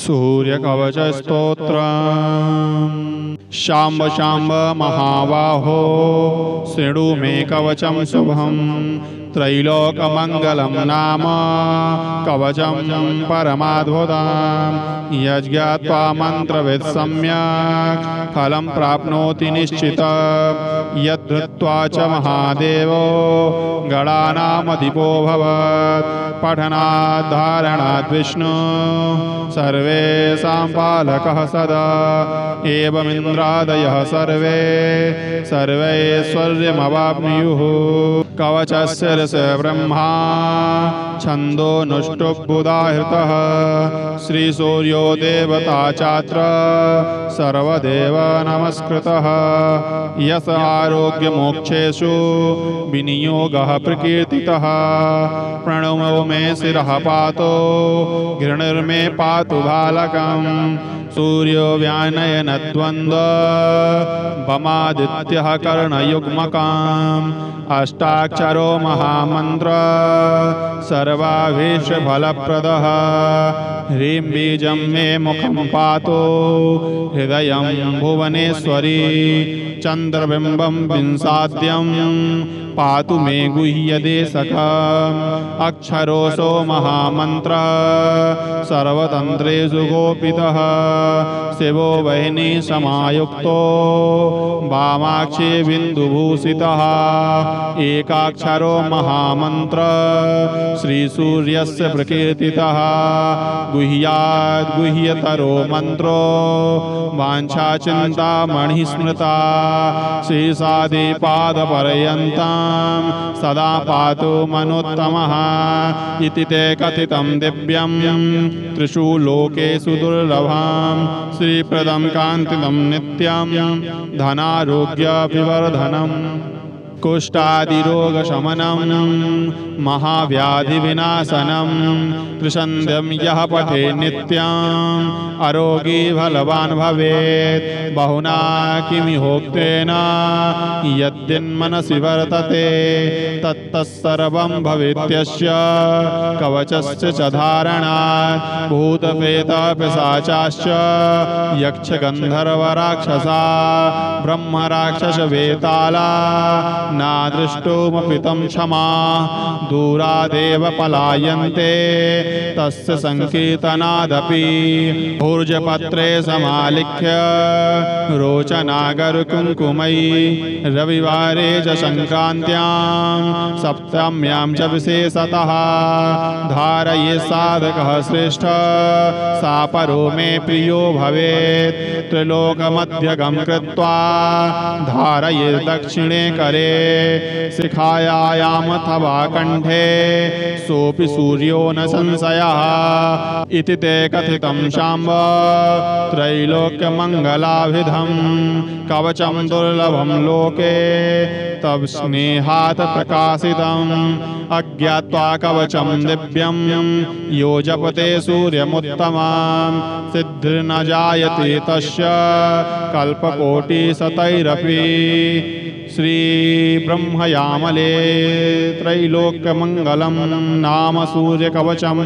सूर्यकवचस्तोत्रम्। शाम्ब शाम्ब महाबाहो शृणु मे कवचं शुभं। त्रैलोकमङ्गलं नाम कवचं परमाद्भुतं। यज्ञात्वा मन्त्रवित् सम्यक् फलं प्राप्नोति निश्चितं। यद्धृत्वा च महादेवो गणानामधिपो भवत्। पठनात् धारणात् विष्णु सर्वेषां पालकः सदा। एवमिन्द्रादयः सर्वे सर्वैश्वर्यमवाप्नुयुः। कवचस्य ऋष ब्रह्मा छन्दोनुष्टुप्-उदाहृतः। श्रीसूर्यो देवता चात्र सर्वदेव नमस्कृतः। यस आरोग्यमोक्षेषु विनियोगः प्रकीर्तितः। प्रणमो मे शिरः पातो घृणिर्मे पातु बालकम्। सूर्यो व्यानयनद्वन्द्वमादित्यः कर्णयुग्मकाम्। अष्टाक्षरो महामन्त्र सर्वाभीष्टफलप्रदः। ह्रीं बीजं मे मुखं पातो हृदयं भुवनेश्वरी। चन्द्रबिम्बं विंशाद्यं पातु मे गुह्यदेशकम्। अक्षरोऽसो महामन्त्रः सर्वतन्त्रेषु गोपितः। शिवो वह्नि समायुक्तो वामाक्षे बिन्दुभूषितः। एकाक्षरो महामन्त्रः श्रीसूर्यस्य प्रकीर्तितः। गुह्याद् गुह्यतरो मन्त्रो वाञ्छाचिन्तामणिः स्मृता। शेषादिपादपर्यन्तं सदा पातु मनोत्तमः। इति ते कथितं दिव्यं त्रिषु लोकेषु दुर्लभं। श्रीप्रदं कान्तिदं नित्यं धनारोग्यविवर्धनम्। कुष्ठादिरोगशमनं महाव्याधिविनाशनं। त्रिसन्ध्यं यः पठे नित्यं आरोगी बलवान् भवेत्। बहुना किमिहोक्तेन यद्यन्मनसि वर्तते तत्तत्सर्वं भवेत्यस्य कवचस्य च धारणात्। भूतप्रेतपिशाचाश्च यक्षगन्धर्वराक्षसा ब्रह्मराक्षसवेताला नादृष्टोमपि तं क्षमा। दूरादेव पलायन्ते तस्य संकीर्तनादपि। भूर्जपत्रे समालिख्य रोचनागरकुङ्कुमैः। रविवारे च संक्रान्त्यां सप्तम्यां च विशेषतः। धारये साधकः श्रेष्ठ सापरो मे प्रियो भवेत्। त्रिलोकमध्यगं कृत्वा धारये दक्षिणे करे। शिखायामथवा कण्ठे सोऽपि सूर्यो न संशयः। इति ते कथितं शाम्ब त्रैलोक्यमङ्गलाभिधं। कवचं दुर्लभं लोके तव स्नेहात् प्रकाशितम्। अज्ञात्वा कवचं दिव्यं यो जपते सूर्यमुत्तमं। सिद्धिर्न जायते तस्य कल्पकोटिशतैरपि। श्रीब्रह्मयामले त्रैलोक्यमङ्गलं नाम सूर्यकवचम्।